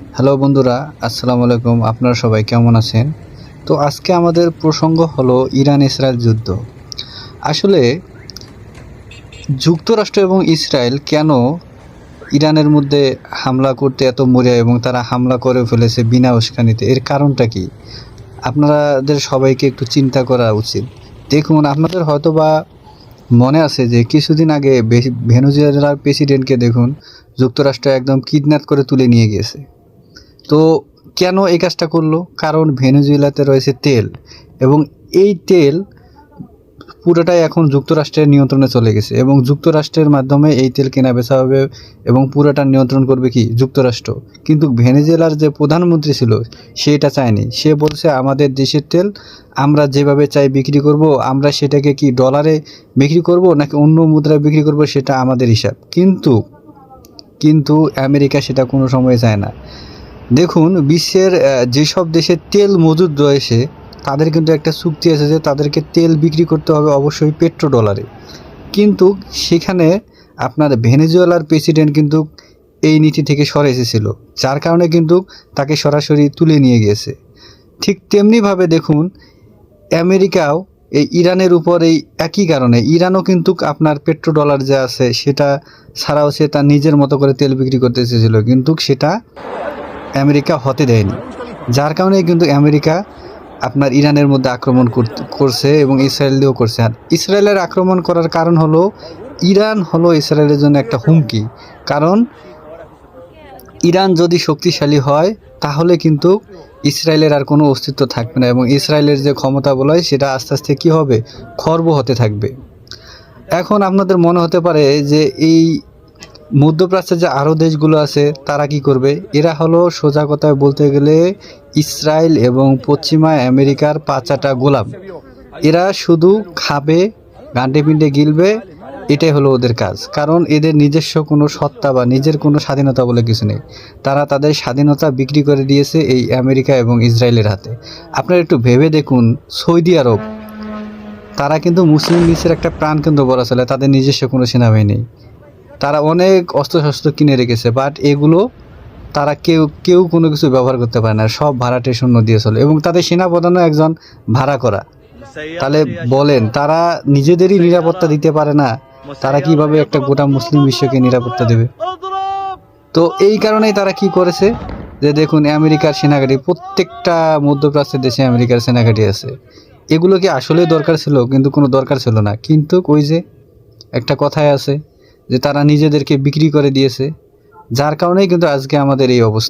Hello বন্ধুরা, আসসালামু আলাইকুম। আপনারা সবাই কেমন আছেন? তো আজকে আমাদের প্রসঙ্গ হলো ইরান ইসরায়েল যুদ্ধ। আসলে যুক্তরাষ্ট্র এবং ইসরায়েল কেন ইরানের মধ্যে হামলা করতে এত মরিয়া এবং তারা হামলা করে ফেলেছে বিনা উস্কানিতে, এর কারণটা কি? আপনাদের সবাইকে একটু চিন্তা করা উচিত। দেখুন, আপনাদের হয়তোবা মনে আছে যে কিছুদিন আগে ভেনেজুয়েলার প্রেসিডেন্টকে দেখুন যুক্তরাষ্ট্র একদম কিডন্যাপ করে তুলে নিয়ে গিয়েছে। তো কেন এই কাজটা করলো? কারণ ভেনেজুয়েলাতে রয়েছে তেল, এবং এই তেল পুরোটাই এখন যুক্তরাষ্ট্রের নিয়ন্ত্রণে চলে গেছে, এবং যুক্তরাষ্ট্রের মাধ্যমে এই তেল কেনা বেচা হবে এবং পুরোটা নিয়ন্ত্রণ করবে কি যুক্তরাষ্ট্র। কিন্তু ভেনেজুয়েলার যে প্রধানমন্ত্রী ছিল সে এটা চায়নি। সে বলছে আমাদের দেশের তেল আমরা যেভাবে চাই বিক্রি করব, আমরা সেটাকে কি ডলারে বিক্রি করব নাকি অন্য মুদ্রায় বিক্রি করব সেটা আমাদের হিসাব। কিন্তু আমেরিকা সেটা কোনো সময় চায় না। দেখুন, বিশ্বের যেসব দেশে তেল মজুদ রয়েছে তাদের কিন্তু একটা চুক্তি আছে যে তাদেরকে তেল বিক্রি করতে হবে অবশ্যই পেট্রো ডলারে। কিন্তু সেখানে আপনার ভেনেজুয়েলার প্রেসিডেন্ট কিন্তু এই নীতি থেকে সরে এসেছিল, যার কারণে কিন্তু তাকে সরাসরি তুলে নিয়ে গিয়েছে। ঠিক তেমনিভাবে দেখুন, আমেরিকাও এই ইরানের উপর এই একই কারণে, ইরানও কিন্তু আপনার পেট্রো ডলার যে আছে সেটা ছাড়াও সে তার নিজের মতো করে তেল বিক্রি করতে এসেছিল, কিন্তু সেটা আমেরিকা হতে দেয়নি। যার কারণে কিন্তু আমেরিকা আপনার ইরানের মধ্যে আক্রমণ করছে এবং ইসরায়েল দিয়েও করছে। আর ইসরায়েলের আক্রমণ করার কারণ হলো ইরান হলো ইসরায়েলের জন্য একটা হুমকি। কারণ ইরান যদি শক্তিশালী হয় তাহলে কিন্তু ইসরায়েলের আর কোনো অস্তিত্ব থাকবে না, এবং ইসরায়েলের যে ক্ষমতা বলয় সেটা আস্তে আস্তে কী হবে, খর্ব হতে থাকবে। এখন আপনাদের মনে হতে পারে যে এই মধ্যপ্রাচ্যে যে আরও দেশগুলো আছে তারা কি করবে? এরা হলো সোজা কথায় বলতে গেলে ইসরায়েল এবং পশ্চিমা আমেরিকার পাচাটা গোলাম। এরা শুধু খাবে, গান্ডে পিণ্ডে গিলবে, এটাই হলো ওদের কাজ। কারণ এদের নিজস্ব কোনো সত্তা বা নিজের কোনো স্বাধীনতা বলে কিছু নেই। তারা তাদের স্বাধীনতা বিক্রি করে দিয়েছে এই আমেরিকা এবং ইসরায়েলের হাতে। আপনারা একটু ভেবে দেখুন, সৌদি আরব তারা কিন্তু মুসলিম বিশ্বের একটা প্রাণকেন্দ্র বলা চলে, তাদের নিজস্ব কোনো সেনাবাহিনী নেই। তারা অনেক অস্ত্রশস্ত্র কিনে রেখেছে, বাট এগুলো তারা কেউ কোনো কিছু ব্যবহার করতে পারে না, সব ভাড়াটে শূন্য দিয়ে চলে, এবং তাদের সেনাপ্রধানও একজন ভাড়া করা। তাহলে বলেন, তারা নিজেদেরই নিরাপত্তা দিতে পারে না, তারা কিভাবে একটা গোটা মুসলিম বিশ্বকে নিরাপত্তা দেবে? তো এই কারণেই তারা কি করেছে যে দেখুন, আমেরিকার সেনাঘাঁটি, প্রত্যেকটা মধ্যপ্রাচ্যের দেশে আমেরিকার সেনাঘাঁটি আছে। এগুলো কি আসলে দরকার ছিল? কিন্তু কোনো দরকার ছিল না। কিন্তু ওই যে একটা কথায় আছে যে তারা নিজেদেরকে বিক্রি করে দিয়েছে, যার কারণেই কিন্তু আজকে আমাদের এই অবস্থা।